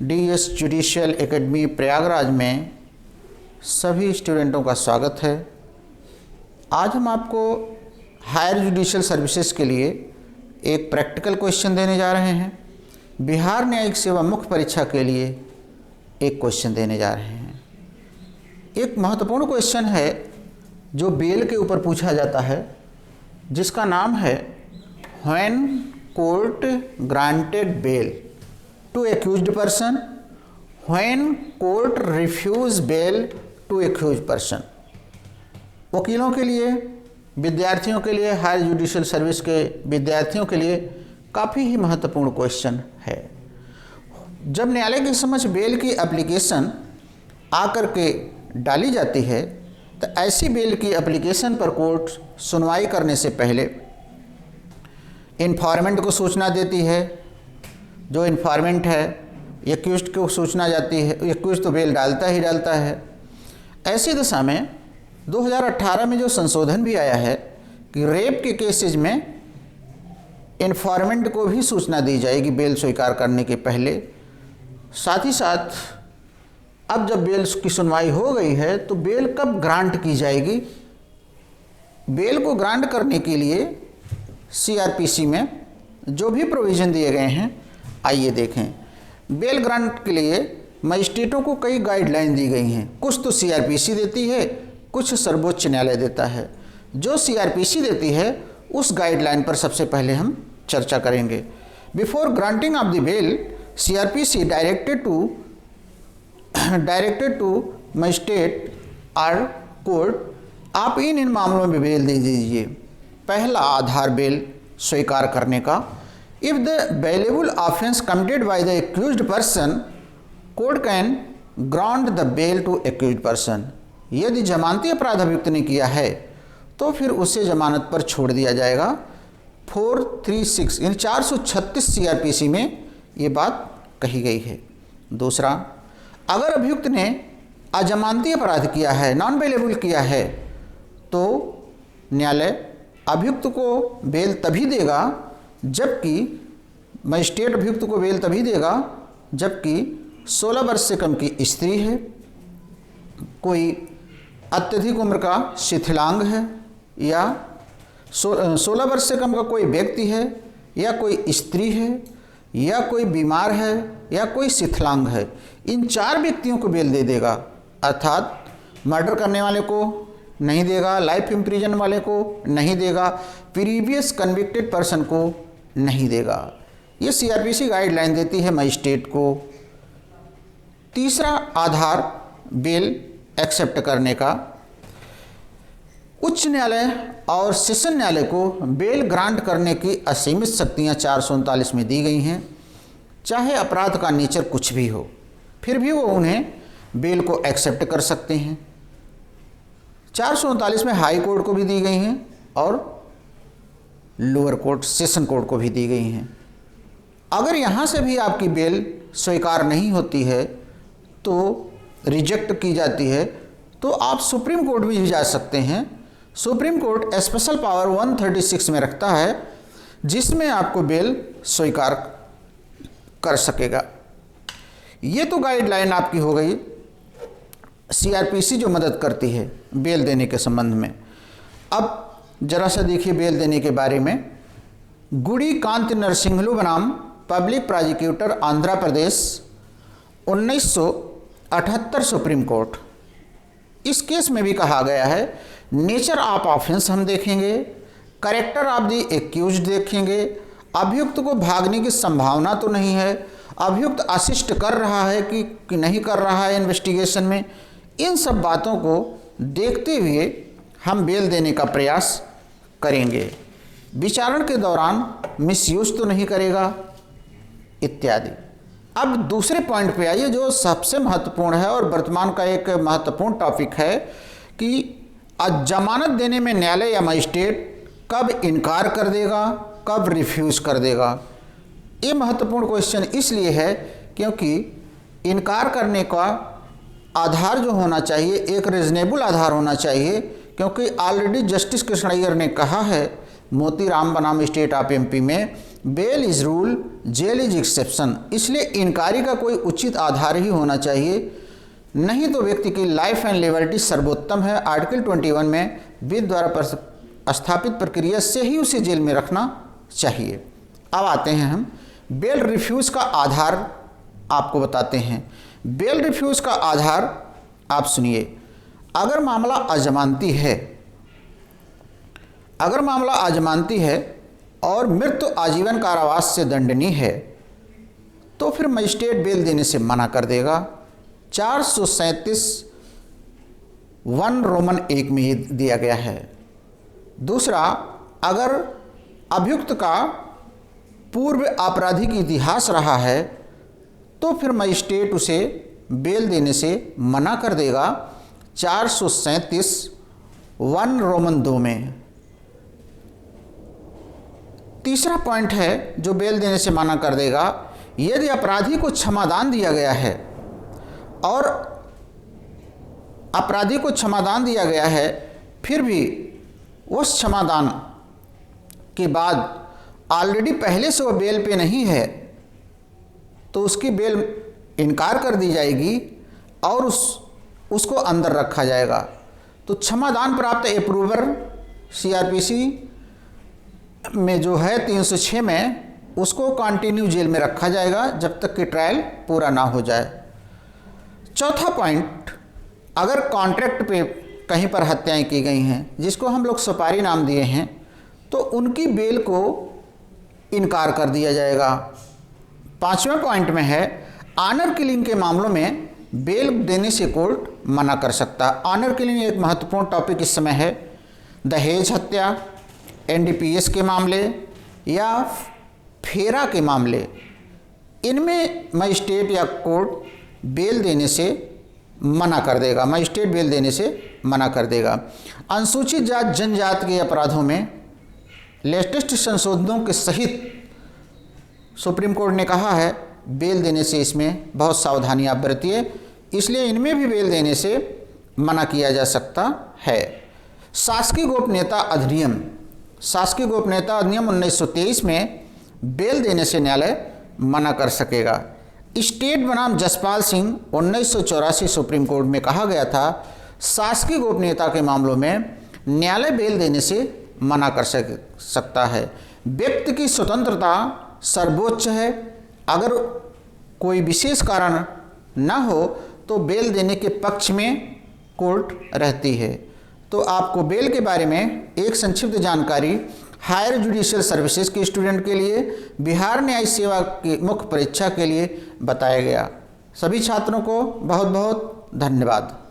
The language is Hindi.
डीएस जुडिशियल एकेडमी प्रयागराज में सभी स्टूडेंटों का स्वागत है। आज हम आपको हायर जुडिशियल सर्विसेज के लिए एक प्रैक्टिकल क्वेश्चन देने जा रहे हैं। बिहार न्यायिक सेवा मुख्य परीक्षा के लिए एक क्वेश्चन देने जा रहे हैं। एक महत्वपूर्ण क्वेश्चन है जो बेल के ऊपर पूछा जाता है, जिसका नाम है when court granted bail to accused person, when court refuse bail to accused person. वकीलों के लिए, विद्यार्थियों के लिए, हायर जुडिशियल सर्विस के विद्यार्थियों के लिए काफ़ी ही महत्वपूर्ण क्वेश्चन है। जब न्यायालय के समक्ष बेल की एप्लीकेशन आकर के डाली जाती है तो ऐसी बेल की एप्लीकेशन पर कोर्ट सुनवाई करने से पहले इन्फॉर्मेंट को सूचना देती है। जो इन्फॉर्मेंट है एक्यूज्ड को सूचना जाती है, एक्यूज्ड तो बेल डालता ही डालता है। ऐसी दशा में 2018 में जो संशोधन भी आया है कि रेप के केसेज में इन्फॉर्मेंट को भी सूचना दी जाएगी बेल स्वीकार करने के पहले। साथ ही साथ अब जब बेल की सुनवाई हो गई है तो बेल कब ग्रांट की जाएगी, बेल को ग्रांट करने के लिए सीआरपीसी में जो भी प्रोविज़न दिए गए हैं, आइए देखें। बेल ग्रांट के लिए मजिस्ट्रेटों को कई गाइडलाइन दी गई हैं। कुछ तो सीआरपीसी देती है, कुछ सर्वोच्च न्यायालय देता है। जो सीआरपीसी देती है उस गाइडलाइन पर सबसे पहले हम चर्चा करेंगे। Before granting of the bail, CrPC directed to magistrate और कोर्ट, आप इन मामलों में बेल दे दीजिए। पहला, आधार बेल स्वीकार करने का। If the bailable offence committed by the accused person, court can grant the bail to accused person. यदि जमानती अपराध अभियुक्त ने किया है तो फिर उसे जमानत पर छोड़ दिया जाएगा। 436 यानी 436 सीआरपीसी में ये बात कही गई है। दूसरा, अगर अभियुक्त ने अजमानती अपराध किया है, नॉन बेलेबल किया है, तो न्यायालय अभियुक्त को बेल तभी देगा जबकि मजिस्ट्रेट अभियुक्त को बेल तभी देगा जबकि 16 वर्ष से कम की स्त्री है, कोई अत्यधिक उम्र का शिथिलांग है, या 16 वर्ष से कम का कोई व्यक्ति है, या कोई स्त्री है, या कोई बीमार है, या कोई शिथिलांग है। इन 4 व्यक्तियों को बेल दे देगा। अर्थात मर्डर करने वाले को नहीं देगा, लाइफ इम्प्रिजन वाले को नहीं देगा, प्रीवियस कन्विक्टेड पर्सन को नहीं देगा। ये सीआरपीसी गाइडलाइन देती है मजिस्ट्रेट को। तीसरा, आधार बेल एक्सेप्ट करने का। उच्च न्यायालय और सेशन न्यायालय को बेल ग्रांट करने की असीमित शक्तियाँ 439 में दी गई हैं। चाहे अपराध का नेचर कुछ भी हो, फिर भी वो उन्हें बेल को एक्सेप्ट कर सकते हैं। 439 में हाई कोर्ट को भी दी गई हैं और लोअर कोर्ट, सेशन कोर्ट को भी दी गई हैं। अगर यहाँ से भी आपकी बेल स्वीकार नहीं होती है तो रिजेक्ट की जाती है, तो आप सुप्रीम कोर्ट भी जा सकते हैं। सुप्रीम कोर्ट स्पेशल पावर 136 में रखता है, जिसमें आपको बेल स्वीकार कर सकेगा। ये तो गाइडलाइन आपकी हो गई सीआरपीसी जो मदद करती है बेल देने के संबंध में। अब जरा सा देखिए बेल देने के बारे में। गुड़ी कांति नरसिंहलू बनाम public prosecutor Andhra Pradesh 1978 supreme court. इस केस में भी कहा गया है नेचर ऑफ ऑफेंस हम देखेंगे, कैरेक्टर ऑफ द एक्यूज्ड देखेंगे, अभियुक्त को भागने की संभावना तो नहीं है, अभियुक्त असिस्ट कर रहा है कि नहीं कर रहा है इन्वेस्टिगेशन में। इन सब बातों को देखते हुए हम बेल देने का प्रयास करेंगे। विचारण के दौरान मिसयूज तो नहीं करेगा, इत्यादि। अब दूसरे पॉइंट पे आइए जो सबसे महत्वपूर्ण है और वर्तमान का एक महत्वपूर्ण टॉपिक है कि जमानत देने में न्यायालय या मजिस्ट्रेट कब इनकार कर देगा, कब रिफ्यूज कर देगा। ये महत्वपूर्ण क्वेश्चन इसलिए है क्योंकि इनकार करने का आधार जो होना चाहिए एक रीजनेबल आधार होना चाहिए, क्योंकि ऑलरेडी जस्टिस कृष्ण अय्यर ने कहा है मोतीराम बनाम स्टेट ऑफ एमपी में bail is rule, jail is exception. इसलिए इनकारी का कोई उचित आधार ही होना चाहिए, नहीं तो व्यक्ति की लाइफ एंड लिबर्टी सर्वोत्तम है। आर्टिकल 21 में विधि द्वारा स्थापित प्रक्रिया से ही उसे जेल में रखना चाहिए। अब आते हैं हम बेल रिफ्यूज़ का आधार आपको बताते हैं। बेल रिफ्यूज़ का आधार आप सुनिए। अगर मामला अजमानती है और मृत्यु आजीवन कारावास से दंडनीय है तो फिर मजिस्ट्रेट बेल देने से मना कर देगा। 437 1 रोमन 1 में ये दिया गया है। दूसरा, अगर अभियुक्त का पूर्व आपराधिक इतिहास रहा है तो फिर मजिस्ट्रेट उसे बेल देने से मना कर देगा। 437 1 रोमन 2 में। तीसरा पॉइंट है जो बेल देने से मना कर देगा, यदि अपराधी को क्षमादान दिया गया है और अपराधी को क्षमादान दिया गया है फिर भी उस क्षमादान के बाद ऑलरेडी पहले से वो बेल पे नहीं है तो उसकी बेल इनकार कर दी जाएगी और उसको अंदर रखा जाएगा। तो क्षमादान प्राप्त अप्रूवर CRPC में जो है 306 में उसको कंटिन्यू जेल में रखा जाएगा जब तक कि ट्रायल पूरा ना हो जाए। चौथा पॉइंट, अगर कॉन्ट्रैक्ट पे कहीं पर हत्याएं की गई हैं जिसको हम लोग सुपारी नाम दिए हैं तो उनकी बेल को इनकार कर दिया जाएगा। पांचवें पॉइंट में है ऑनर किलिंग के मामलों में बेल देने से कोर्ट मना कर सकता है। ऑनर किलिंग एक महत्वपूर्ण टॉपिक इस समय है। दहेज हत्या, NDPS के मामले या फेरा के मामले, इनमें मजिस्ट्रेट या कोर्ट बेल देने से मना कर देगा। मजिस्ट्रेट बेल देने से मना कर देगा। अनुसूचित जात जनजाति के अपराधों में लेटेस्ट संशोधनों के सहित सुप्रीम कोर्ट ने कहा है बेल देने से इसमें बहुत सावधानी आप बरतिए, इसलिए इनमें भी बेल देने से मना किया जा सकता है। शासकीय गोपनीयता अधिनियम 1923 में बेल देने से न्यायालय मना कर सकेगा। स्टेट बनाम जसपाल सिंह 1984 सुप्रीम कोर्ट में कहा गया था शासकीय गोपनीयता के मामलों में न्यायालय बेल देने से मना कर सकता है। व्यक्ति की स्वतंत्रता सर्वोच्च है। अगर कोई विशेष कारण न हो तो बेल देने के पक्ष में कोर्ट रहती है। तो आपको बेल के बारे में एक संक्षिप्त जानकारी हायर जुडिशियल सर्विसेज के स्टूडेंट के लिए बिहार न्याय सेवा की मुख्य परीक्षा के लिए बताया गया। सभी छात्रों को बहुत बहुत धन्यवाद।